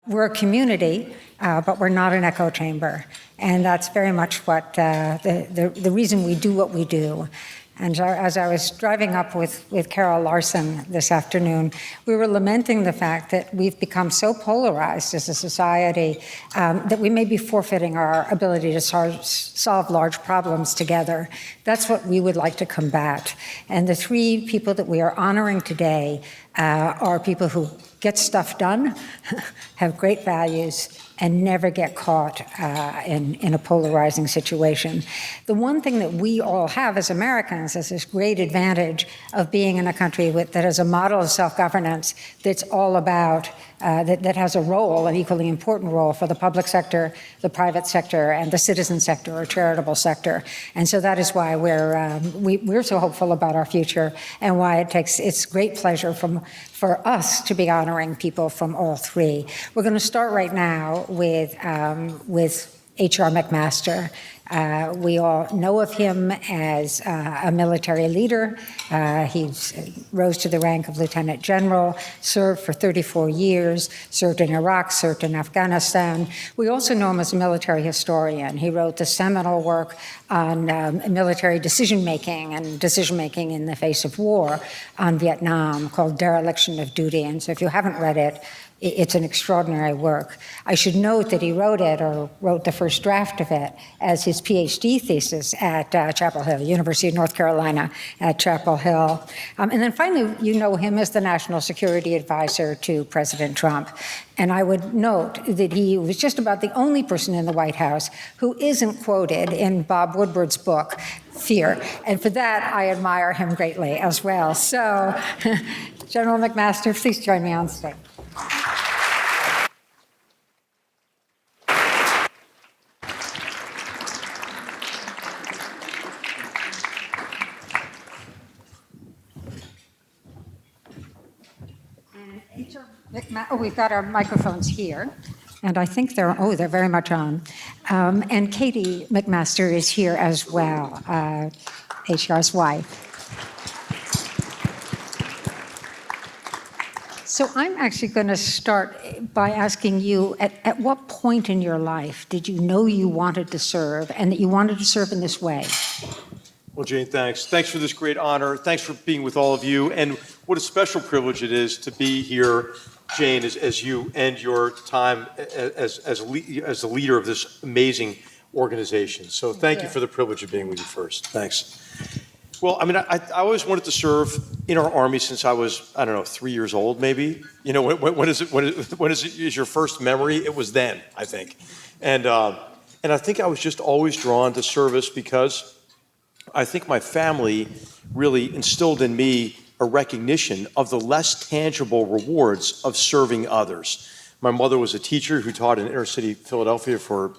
we're a community, but we're not an echo chamber. And that's very much what the reason we do what we do. And as I was driving up with Carol Larson this afternoon, we were lamenting the fact that we've become so polarized as a society that we may be forfeiting our ability to solve large problems together. That's what we would like to combat. And the three people that we are honoring today are people who get stuff done, have great values, and never get caught in a polarizing situation. The one thing that we all have as Americans is this great advantage of being in a country that has a model of self-governance that's all about, that has a role, an equally important role for the public sector, the private sector, and the citizen sector or charitable sector. And so that is why we're so hopeful about our future, and why it's great pleasure for us to be honoring people from all three. We're going to start right now with HR McMaster. We all know of him as a military leader. He rose to the rank of Lieutenant General, served for 34 years, served in Iraq, served in Afghanistan. We also know him as a military historian. He wrote the seminal work on military decision-making and decision-making in the face of war on Vietnam called Dereliction of Duty. And so if you haven't read it, it's an extraordinary work. I should note that he wrote it, or wrote the first draft of it, as his PhD thesis at Chapel Hill, University of North Carolina at Chapel Hill. And then finally, you know him as the National Security Advisor to President Trump. And I would note that he was just about the only person in the White House who isn't quoted in Bob Woodward's book, Fear. And for that, I admire him greatly as well. So, General McMaster, please join me on stage. We've got our microphones here, and I think they're very much on. And Katie McMaster is here as well, HR's wife. So I'm actually going to start by asking you, at what point in your life did you know you wanted to serve, and that you wanted to serve in this way? Well, Jane, thanks. Thanks for this great honor. Thanks for being with all of you. And what a special privilege it is to be here, Jane, as you end your time as the leader of this amazing organization. So thank you for the privilege of being with you first. Thanks. Well, I mean, I always wanted to serve in our Army since I was, 3 years old, maybe. You know, when is your first memory? It was then, I think. And I think I was just always drawn to service because I think my family really instilled in me a recognition of the less tangible rewards of serving others. My mother was a teacher who taught in inner city Philadelphia for,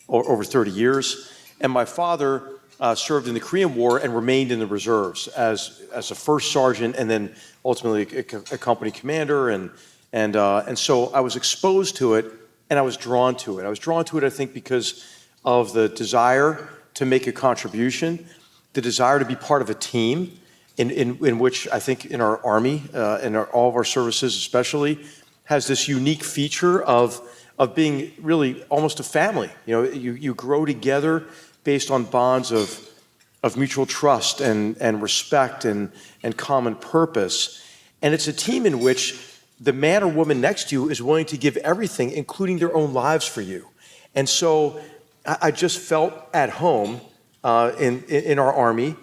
over 30 years. And my father served in the Korean War and remained in the reserves as a first sergeant and then ultimately a company commander. And so I was exposed to it and I was drawn to it. I was drawn to it, I think, because of the desire to make a contribution, the desire to be part of a team in which I think in our Army, all of our services especially, has this unique feature of being really almost a family. You grow together based on bonds of mutual trust and respect and common purpose. And it's a team in which the man or woman next to you is willing to give everything, including their own lives for you. And so I just felt at home in our Army.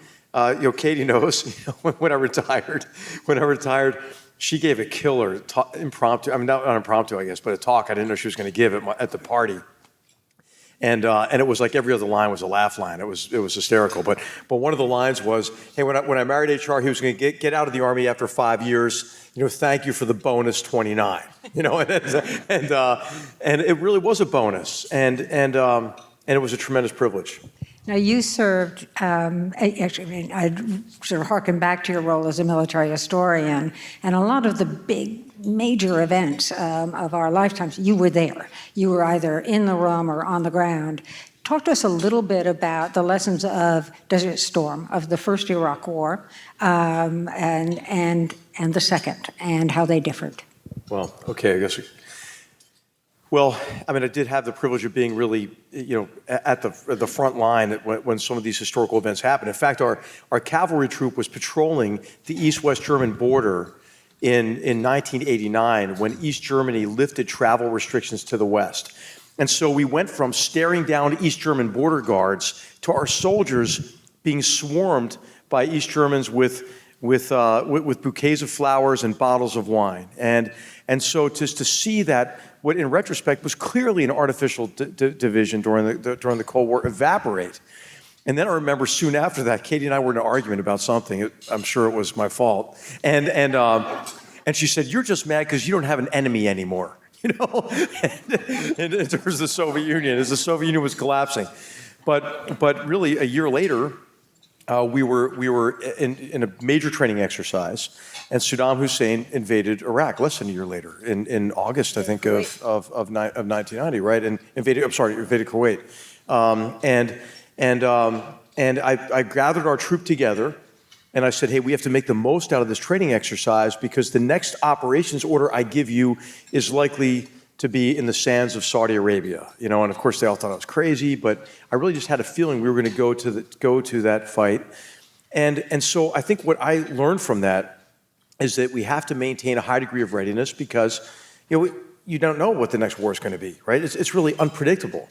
Katie knows, when I retired, she gave a killer impromptu, not impromptu, I guess, but a talk I didn't know she was going to give at the party. And it was like every other line was a laugh line. It was hysterical. But one of the lines was, hey, when I married HR, he was going to get out of the Army after 5 years. Thank you for the bonus 29. And it really was a bonus, and it was a tremendous privilege. Now, you served, actually, I sort of harken back to your role as a military historian, and a lot of the big, major events of our lifetimes, you were there. You were either in the room or on the ground. Talk to us a little bit about the lessons of Desert Storm, of the first Iraq War, and the second, and how they differed. Well, okay, I guess Well, I mean, I did have the privilege of being really, at the front line when some of these historical events happened. In fact, our cavalry troop was patrolling the East-West German border in 1989 when East Germany lifted travel restrictions to the West. And so we went from staring down East German border guards to our soldiers being swarmed by East Germans with bouquets of flowers and bottles of wine. And so just to see that, what in retrospect was clearly an artificial division during the Cold War, evaporate. And then I remember soon after that, Katie and I were in an argument about something. I'm sure it was my fault. And she said, "You're just mad because you don't have an enemy anymore." And in terms of the Soviet Union, as the Soviet Union was collapsing. But really, a year later, we were in a major training exercise, and Saddam Hussein invaded Iraq less than a year later, in August, I think, of 1990, right? And invaded Kuwait. And I gathered our troop together, and I said, hey, we have to make the most out of this training exercise because the next operations order I give you is likely to be in the sands of Saudi Arabia. And of course they all thought I was crazy, but I really just had a feeling we were going to go to that fight. And so I think what I learned from that is that we have to maintain a high degree of readiness because you don't know what the next war is going to be, right? It's really unpredictable.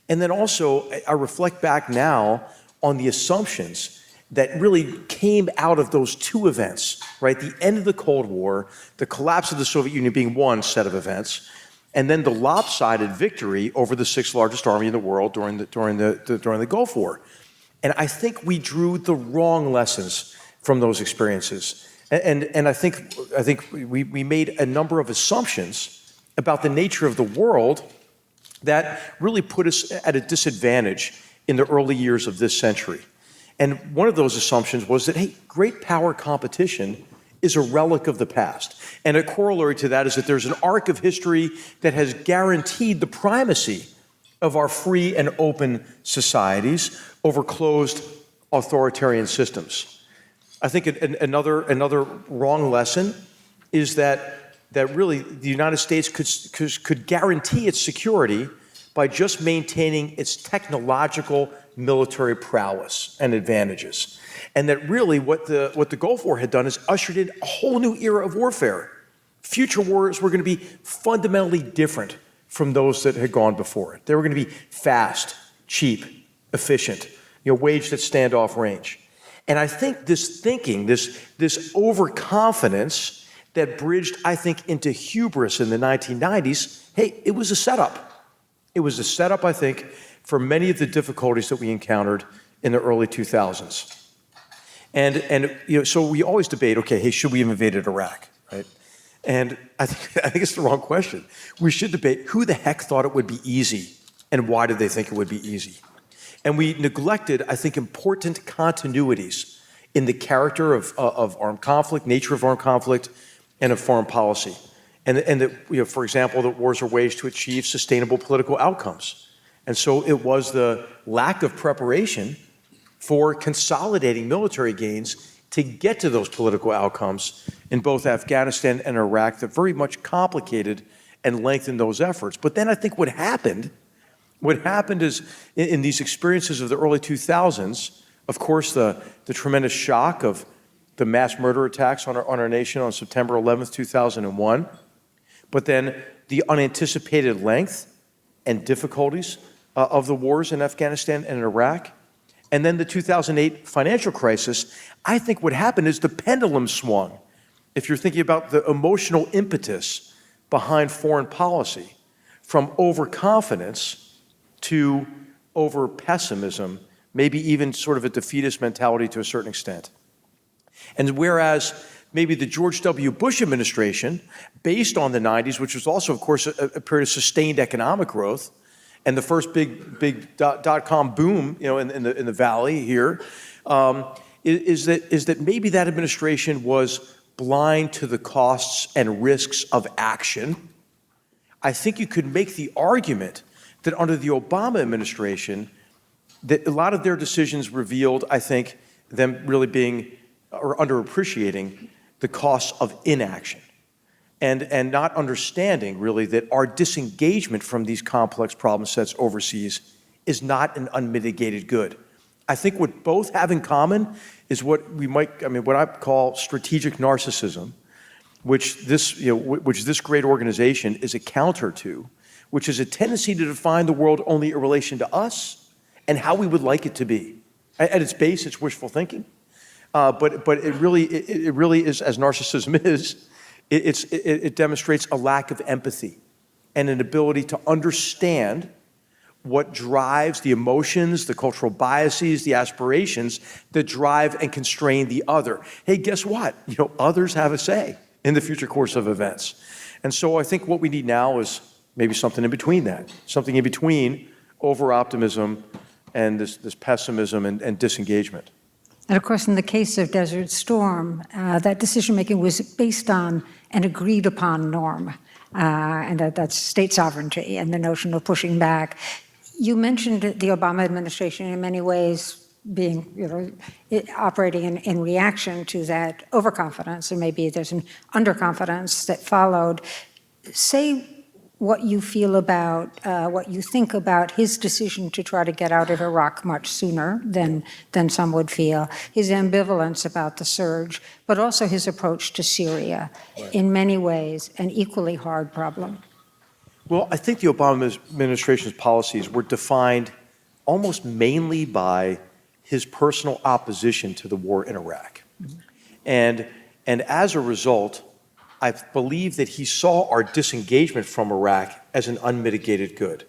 And then also I reflect back now on the assumptions that really came out of those two events, right? The end of the Cold War, the collapse of the Soviet Union being one set of events, and then the lopsided victory over the sixth largest army in the world during the Gulf War. And I think we drew the wrong lessons from those experiences. And I think we made a number of assumptions about the nature of the world that really put us at a disadvantage in the early years of this century. And one of those assumptions was that, hey, great power competition is a relic of the past. And a corollary to that is that there's an arc of history that has guaranteed the primacy of our free and open societies over closed authoritarian systems. I think another wrong lesson is that really the United States could guarantee its security by just maintaining its technological military prowess and advantages. And that really what the Gulf War had done is ushered in a whole new era of warfare. Future wars were going to be fundamentally different from those that had gone before it. They were going to be fast, cheap, efficient, waged at standoff range. And I think this overconfidence that bridged, I think, into hubris in the 1990s, hey, it was a setup. It was a setup, I think, for many of the difficulties that we encountered in the early 2000s. And so we always debate, okay, hey, should we have invaded Iraq, right? And I think it's the wrong question. We should debate who the heck thought it would be easy and why did they think it would be easy? And we neglected, I think, important continuities in the character of armed conflict, nature of armed conflict, and of foreign policy. And that, for example, that wars are waged to achieve sustainable political outcomes. And so it was the lack of preparation for consolidating military gains to get to those political outcomes in both Afghanistan and Iraq that very much complicated and lengthened those efforts. But then I think what happened is in these experiences of the early 2000s, of course, the tremendous shock of the mass murder attacks on our nation on September 11th, 2001, but then the unanticipated length and difficulties of the wars in Afghanistan and Iraq, and then the 2008 financial crisis. I think what happened is the pendulum swung. If you're thinking about the emotional impetus behind foreign policy, from overconfidence to over-pessimism, maybe even sort of a defeatist mentality to a certain extent. And whereas maybe the George W. Bush administration, based on the 90s, which was also, of course, a period of sustained economic growth, and the first big dot-com boom, in the valley here, is that maybe that administration was blind to the costs and risks of action. I think you could make the argument that under the Obama administration, that a lot of their decisions revealed, I think, them really being or underappreciating the costs of inaction. and not understanding really that our disengagement from these complex problem sets overseas is not an unmitigated good. I think what both have in common is what I call strategic narcissism, which this great organization is a counter to, which is a tendency to define the world only in relation to us and how we would like it to be. At its base, it's wishful thinking, but it really is, as narcissism is, it demonstrates a lack of empathy and an ability to understand what drives the emotions, the cultural biases, the aspirations that drive and constrain the other. Hey, guess what? Others have a say in the future course of events. And so I think what we need now is maybe something in between that, something in between over-optimism and this pessimism and disengagement. And of course, in the case of Desert Storm, that decision-making was based on an agreed-upon norm, and that's state sovereignty and the notion of pushing back. You mentioned the Obama administration in many ways being, operating in reaction to that overconfidence, and maybe there's an underconfidence that followed. Say what you feel about, what you think about his decision to try to get out of Iraq much sooner than some would feel, his ambivalence about the surge, but also his approach to Syria, in many ways an equally hard problem. Well, I think the Obama administration's policies were defined almost mainly by his personal opposition to the war in Iraq. Mm-hmm. And as a result, I believe that he saw our disengagement from Iraq as an unmitigated good.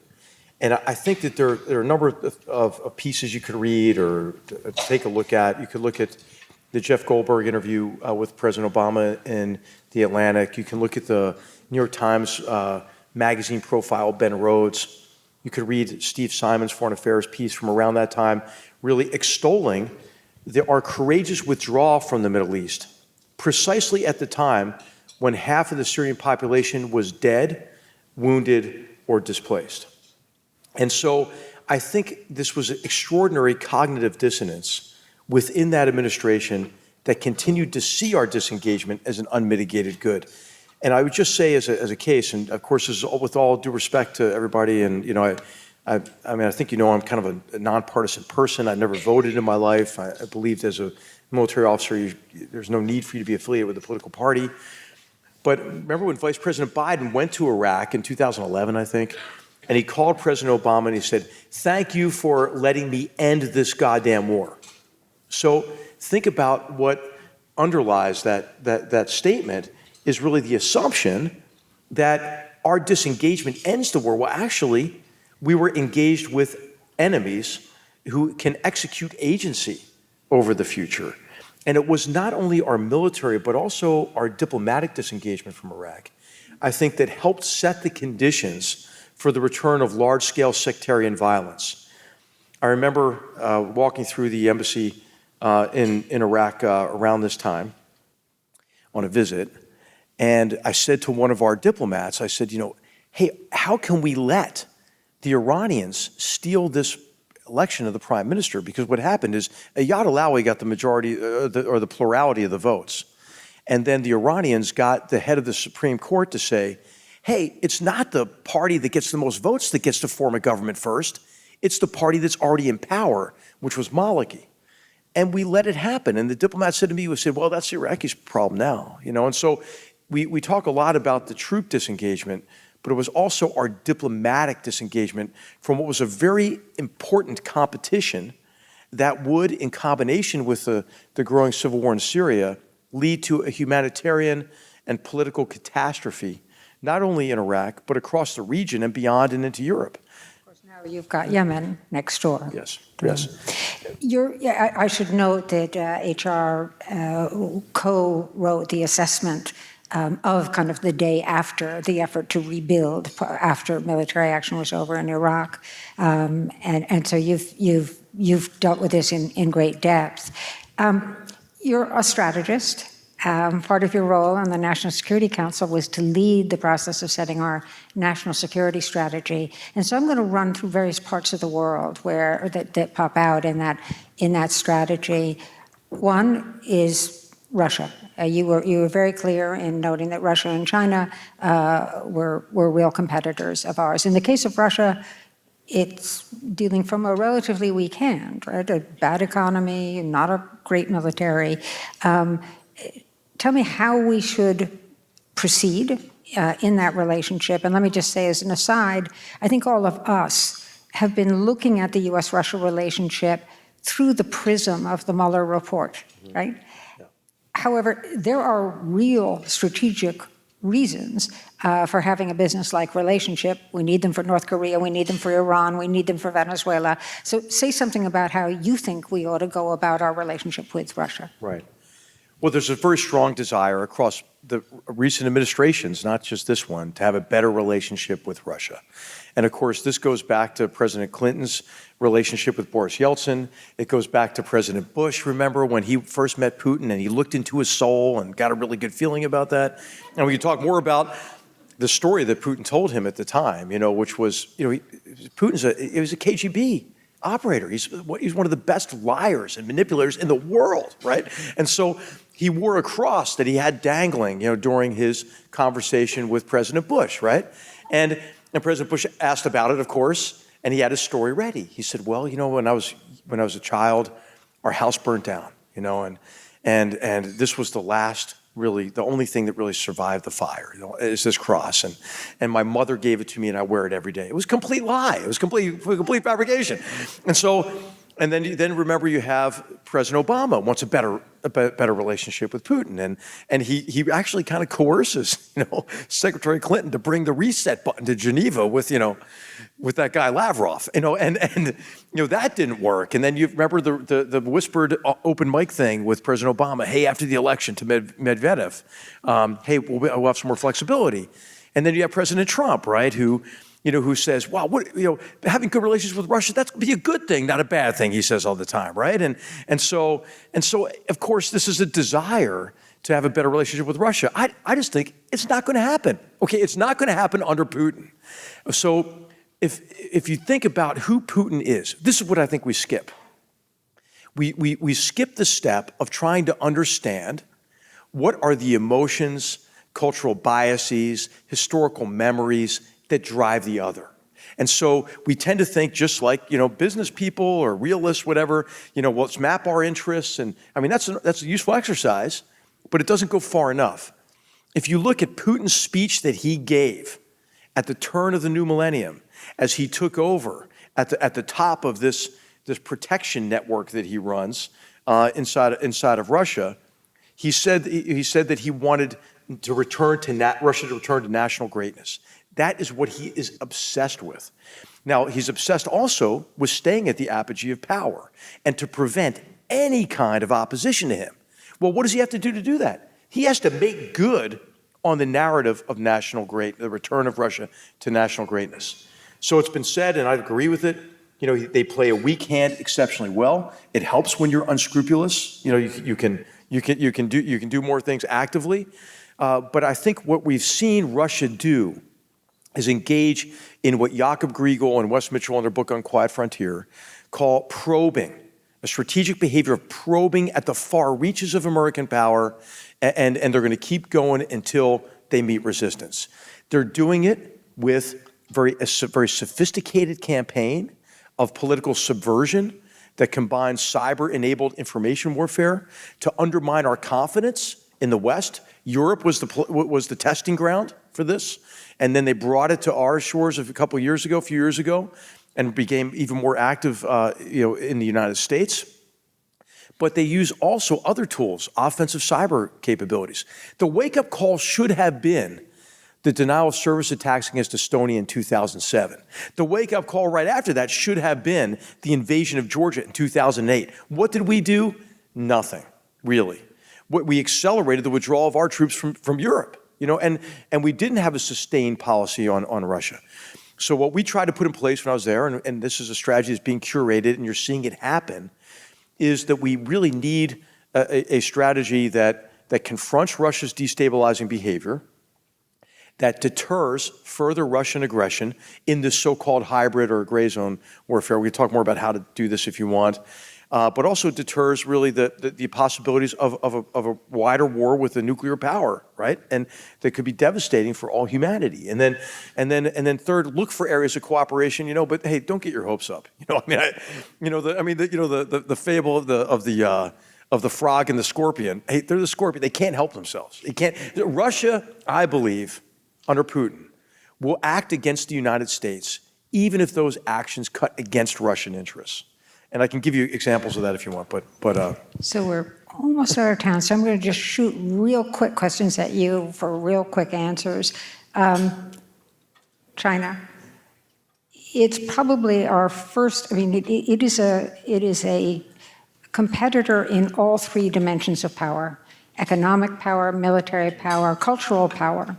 And I think that there are a number of pieces you could read or take a look at. You could look at the Jeff Goldberg interview with President Obama in The Atlantic. You can look at the New York Times magazine profile of Ben Rhodes. You could read Steve Simon's Foreign Affairs piece from around that time, really extolling our courageous withdrawal from the Middle East, precisely at the time when half of the Syrian population was dead, wounded, or displaced. And so I think this was an extraordinary cognitive dissonance within that administration that continued to see our disengagement as an unmitigated good. And I would just say as a case, and of course, this is with all due respect to everybody, and I think I'm kind of a nonpartisan person. I've never voted in my life. I believed as a military officer, there's no need for you to be affiliated with a political party. But remember when Vice President Biden went to Iraq in 2011, I think, and he called President Obama and he said, "Thank you for letting me end this goddamn war." So think about what underlies that statement is really the assumption that our disengagement ends the war. Well, actually, we were engaged with enemies who can execute agency over the future. And it was not only our military, but also our diplomatic disengagement from Iraq, I think, that helped set the conditions for the return of large-scale sectarian violence. I remember walking through the embassy in Iraq around this time on a visit, and I said to one of our diplomats, I said, hey, how can we let the Iranians steal this election of the prime minister? Because what happened is Ayatollah Alawi got the majority or the plurality of the votes. And then the Iranians got the head of the Supreme Court to say, hey, it's not the party that gets the most votes that gets to form a government first. It's the party that's already in power, which was Maliki. And we let it happen. And the diplomat said to me, we said, well, that's the Iraqis' problem now. And so we talk a lot about the troop disengagement, but it was also our diplomatic disengagement from what was a very important competition that would, in combination with the growing civil war in Syria, lead to a humanitarian and political catastrophe, not only in Iraq, but across the region and beyond and into Europe. Of course, now you've got Yemen next door. Yes. I should note that HR co-wrote the assessment of kind of the day after the effort to rebuild after military action was over in Iraq, and so you've dealt with this in great depth. You're a strategist. Part of your role on the National Security Council was to lead the process of setting our national security strategy, and so I'm going to run through various parts of the world that pop out in that strategy. One is Russia. You were very clear in noting that Russia and China were real competitors of ours. In the case of Russia, it's dealing from a relatively weak hand, right? A bad economy, not a great military. Tell me how we should proceed in that relationship. And let me just say as an aside, I think all of us have been looking at the U.S.-Russia relationship through the prism of the Mueller report, right? Yeah. However, there are real strategic reasons for having a business-like relationship. We need them for North Korea, we need them for Iran, we need them for Venezuela. So say something about how you think we ought to go about our relationship with Russia. Right. Well, there's a very strong desire across the recent administrations, not just this one, to have a better relationship with Russia. And of course, this goes back to President Clinton's relationship with Boris Yeltsin. It goes back to President Bush, remember, when he first met Putin and he looked into his soul and got a really good feeling about that. And we can talk more about the story that Putin told him at the time, which was, he was a KGB operator. He's one of the best liars and manipulators in the world, right? And so he wore a cross that he had dangling, during his conversation with President Bush, right? And President Bush asked about it, of course, and he had his story ready. He said, well, when I was a child, our house burnt down, and this was the only thing that really survived the fire, is this cross. And my mother gave it to me and I wear it every day. It was a complete lie. It was complete fabrication. And then remember, you have President Obama wants a better relationship with Putin, and he actually kind of coerces, Secretary Clinton to bring the reset button to Geneva with that guy Lavrov, and that didn't work. And then you remember the whispered open mic thing with President Obama. Hey, after the election to Medvedev, hey, we'll have some more flexibility. And then you have President Trump, right, who says, wow, having good relations with Russia, that's be a good thing, not a bad thing, he says all the time, right? And so, of course, this is a desire to have a better relationship with Russia. I just think it's not going to happen. Okay, it's not going to happen under Putin. So if you think about who Putin is, this is what I think we skip. We skip the step of trying to understand what are the emotions, cultural biases, historical memories that drive the other. And so we tend to think, just like, business people or realists, whatever, let's map our interests. And I mean, that's a useful exercise, but it doesn't go far enough. If you look at Putin's speech that he gave at the turn of the new millennium, as he took over at the top of this protection network that he runs inside of Russia, he said that he wanted to return to Russia to return to national greatness. That is what he is obsessed with. Now, he's obsessed also with staying at the apogee of power and to prevent any kind of opposition to him. Well, what does he have to do that? He has to make good on the narrative of the return of Russia to national greatness. So it's been said, and I agree with it, they play a weak hand exceptionally well. It helps when you're unscrupulous. You can do more things actively. But I think what we've seen Russia do is engage in what Jakob Griegel and Wes Mitchell in their book Unquiet Frontier call probing, a strategic behavior of probing at the far reaches of American power, and they're going to keep going until they meet resistance. They're doing it with a very sophisticated campaign of political subversion that combines cyber-enabled information warfare to undermine our confidence in the West. Europe was the testing ground for this. And then they brought it to our shores a few years ago, and became even more active, in the United States. But they use also other tools, offensive cyber capabilities. The wake-up call should have been the denial of service attacks against Estonia in 2007. The wake-up call right after that should have been the invasion of Georgia in 2008. What did we do? Nothing, really. We accelerated the withdrawal of our troops from Europe. And we didn't have a sustained policy on Russia. So what we tried to put in place when I was there, and this is a strategy that's being curated and you're seeing it happen, is that we really need a strategy that confronts Russia's destabilizing behavior, that deters further Russian aggression in this so-called hybrid or gray zone warfare. We can talk more about how to do this if you want. but also deters really the possibilities of a wider war with a nuclear power, right? And that could be devastating for all humanity. And then third, look for areas of cooperation, but hey, don't get your hopes up. The fable of the frog and the scorpion. Hey, they're the scorpion. They can't help themselves. They can't. Russia, I believe, under Putin, will act against the United States, even if those actions cut against Russian interests. And I can give you examples of that if you want, but. So we're almost out of time, so I'm going to just shoot real quick questions at you for real quick answers. China. It's probably our first, it is a competitor in all three dimensions of power: economic power, military power, cultural power.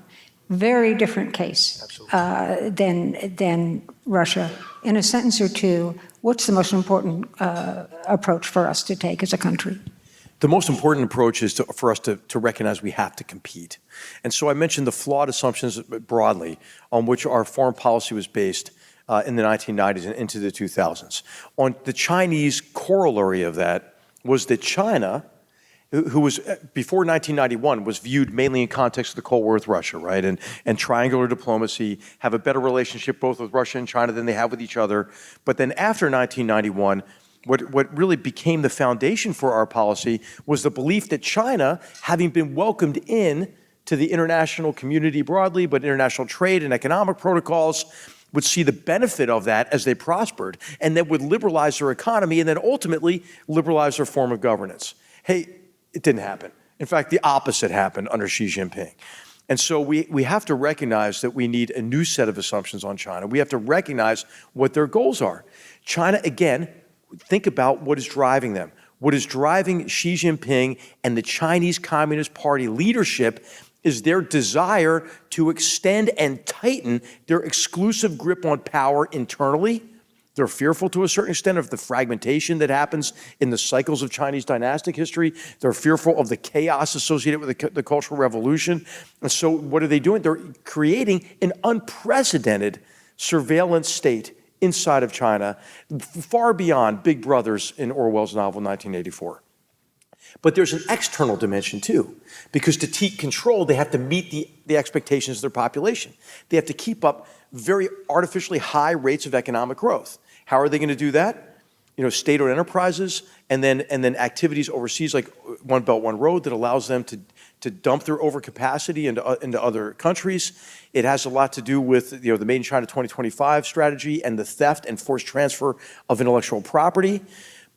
Very different case than Russia. In a sentence or two, what's the most important approach for us to take as a country? The most important approach is for us to recognize we have to compete. And so I mentioned the flawed assumptions broadly on which our foreign policy was based in the 1990s and into the 2000s. On the Chinese corollary of that was that China, who was, before 1991, was viewed mainly in context of the Cold War with Russia, right? And triangular diplomacy, have a better relationship both with Russia and China than they have with each other. But then after 1991, what really became the foundation for our policy was the belief that China, having been welcomed in to the international community broadly, but international trade and economic protocols, would see the benefit of that as they prospered, and that would liberalize their economy and then ultimately liberalize their form of governance. Hey, it didn't happen. In fact, the opposite happened under Xi Jinping. And so we have to recognize that we need a new set of assumptions on China. We have to recognize what their goals are. China, again, think about what is driving them. What is driving Xi Jinping and the Chinese Communist Party leadership is their desire to extend and tighten their exclusive grip on power internally. They're fearful to a certain extent of the fragmentation that happens in the cycles of Chinese dynastic history. They're fearful of the chaos associated with the Cultural Revolution. And so what are they doing? They're creating an unprecedented surveillance state inside of China, far beyond Big Brothers in Orwell's novel 1984. But there's an external dimension too, because to take control, they have to meet the expectations of their population. They have to keep up very artificially high rates of economic growth. How are they going to do that? State-owned enterprises, and then activities overseas like One Belt, One Road that allows them to dump their overcapacity into other countries. It has a lot to do with the Made in China 2025 strategy and the theft and forced transfer of intellectual property.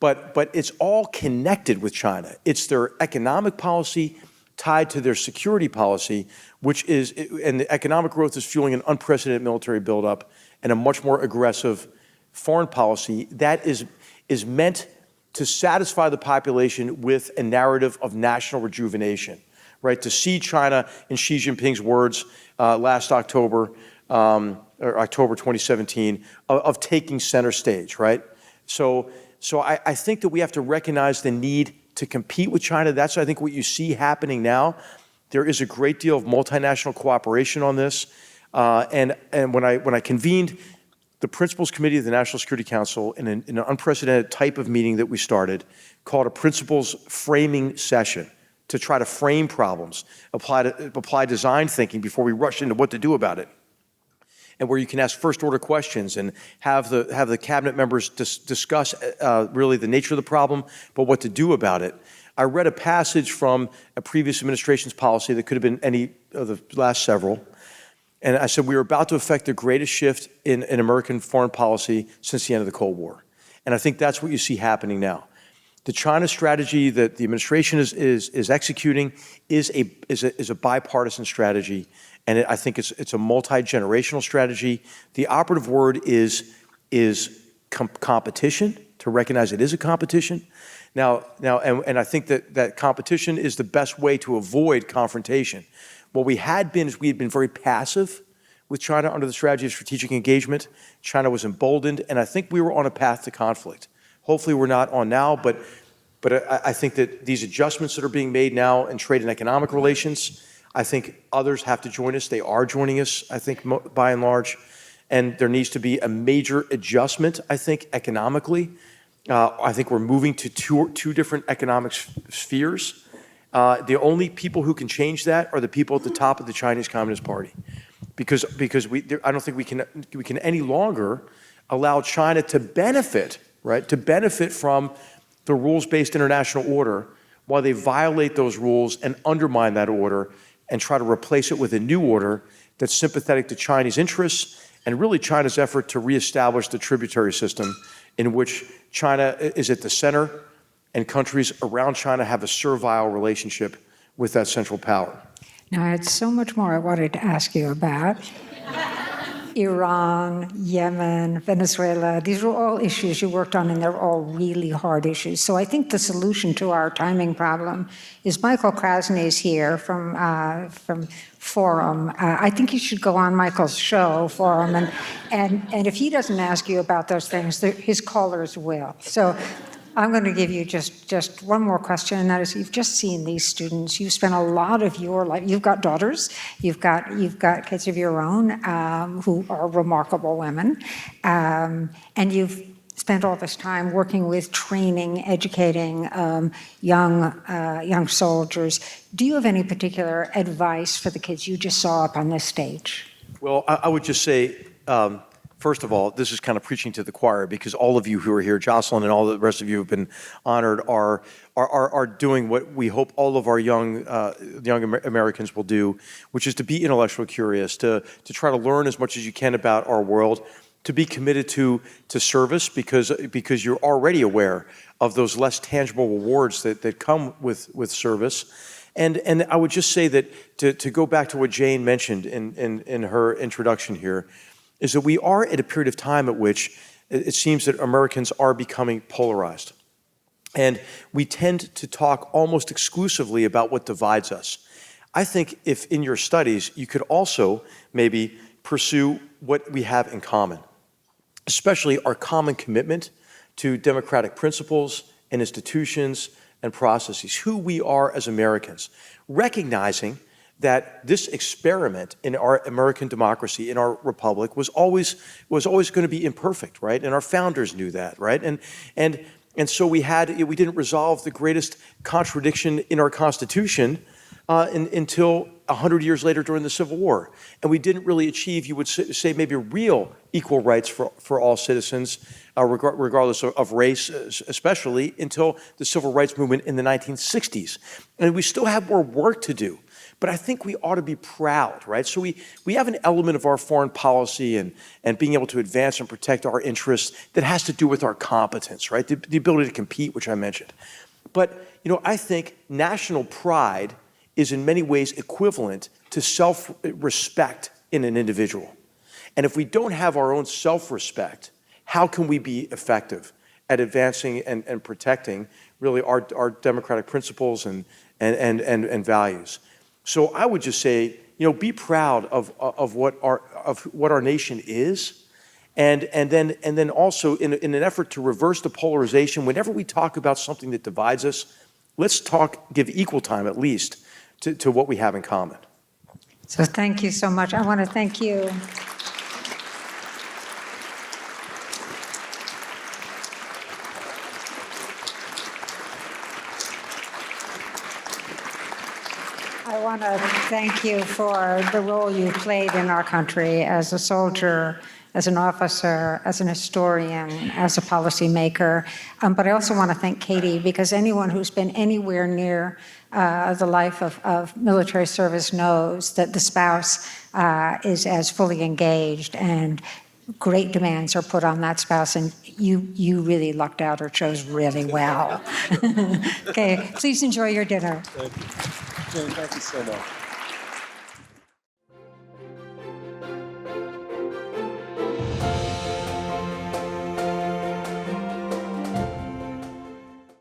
But it's all connected with China. It's their economic policy tied to their security policy, and the economic growth is fueling an unprecedented military buildup and a much more aggressive foreign policy that is meant to satisfy the population with a narrative of national rejuvenation, right? To see China, in Xi Jinping's words last October, or October 2017, of taking center stage, right? So I think that we have to recognize the need to compete with China. That's, I think, what you see happening now. There is a great deal of multinational cooperation on this. And when I convened the Principals Committee of the National Security Council in an unprecedented type of meeting that we started, called a Principals Framing Session, to try to frame problems, apply design thinking before we rush into what to do about it, and where you can ask first-order questions and have the cabinet members discuss really the nature of the problem, but what to do about it. I read a passage from a previous administration's policy that could have been any of the last several, and I said we were about to effect the greatest shift in American foreign policy since the end of the Cold War. And I think that's what you see happening now. The China strategy that the administration is executing is a bipartisan strategy. And I think it's a multi-generational strategy. The operative word is competition, to recognize it is a competition. Now, I think that competition is the best way to avoid confrontation. What we had been is we had been very passive with China under the strategy of strategic engagement. China was emboldened, and I think we were on a path to conflict. Hopefully we're not on now, but I think that these adjustments that are being made now in trade and economic relations, I think others have to join us. They are joining us, I think, by and large. And there needs to be a major adjustment, I think, economically I think we're moving to two different economic spheres. The only people who can change that are the people at the top of the Chinese Communist Party, because I don't think we can any longer allow China to benefit, right, to benefit from the rules-based international order while they violate those rules and undermine that order and try to replace it with a new order that's sympathetic to Chinese interests and really China's effort to reestablish the tributary system in which China is at the center and countries around China have a servile relationship with that central power. Now, I had so much more I wanted to ask you about. Iran, Yemen, Venezuela, these are all issues you worked on, and they're all really hard issues. So I think the solution to our timing problem is Michael Krasny is here from Forum. I think you should go on Michael's show, Forum, and if he doesn't ask you about those things, his callers will. So I'm going to give you just one more question, and that is, you've just seen these students. You've spent a lot of your life. You've got daughters. You've got kids of your own who are remarkable women, and you've spent all this time working with training, educating young soldiers. Do you have any particular advice for the kids you just saw up on this stage? Well, I would just say, first of all, this is kind of preaching to the choir, because all of you who are here, Jocelyn and all the rest of you have been honored, are doing what we hope all of our young Americans will do, which is to be intellectually curious, to try to learn as much as you can about our world, to be committed to service, because you're already aware of those less tangible rewards that come with service. And I would just say that to go back to what Jane mentioned in her introduction here, is that we are at a period of time at which it seems that Americans are becoming polarized. And we tend to talk almost exclusively about what divides us. I think if in your studies, you could also maybe pursue what we have in common, especially our common commitment to democratic principles and institutions and processes, who we are as Americans, recognizing that this experiment in our American democracy, in our republic, was always going to be imperfect, right? And our founders knew that, right? And so we didn't resolve the greatest contradiction in our Constitution until 100 years later during the Civil War. And we didn't really achieve, you would say, maybe real equal rights for all citizens, regardless of race, especially until the Civil Rights Movement in the 1960s. And we still have more work to do. But I think we ought to be proud, right? So we have an element of our foreign policy and being able to advance and protect our interests that has to do with our competence, right? The ability to compete, which I mentioned. But, I think national pride is in many ways equivalent to self-respect in an individual. And if we don't have our own self-respect, how can we be effective at advancing and protecting really our democratic principles and values? So I would just say, be proud of what our nation is, and then also in an effort to reverse the polarization. Whenever we talk about something that divides us, let's give equal time at least to what we have in common. So thank you so much. I want to thank you. I want to thank you for the role you played in our country as a soldier, as an officer, as an historian, as a policymaker. But I also want to thank Katie, because anyone who's been anywhere near the life of military service knows that the spouse is as fully engaged, and great demands are put on that spouse, and you really lucked out or chose really well. Okay, please enjoy your dinner. Thank you. Jane, thank you so much.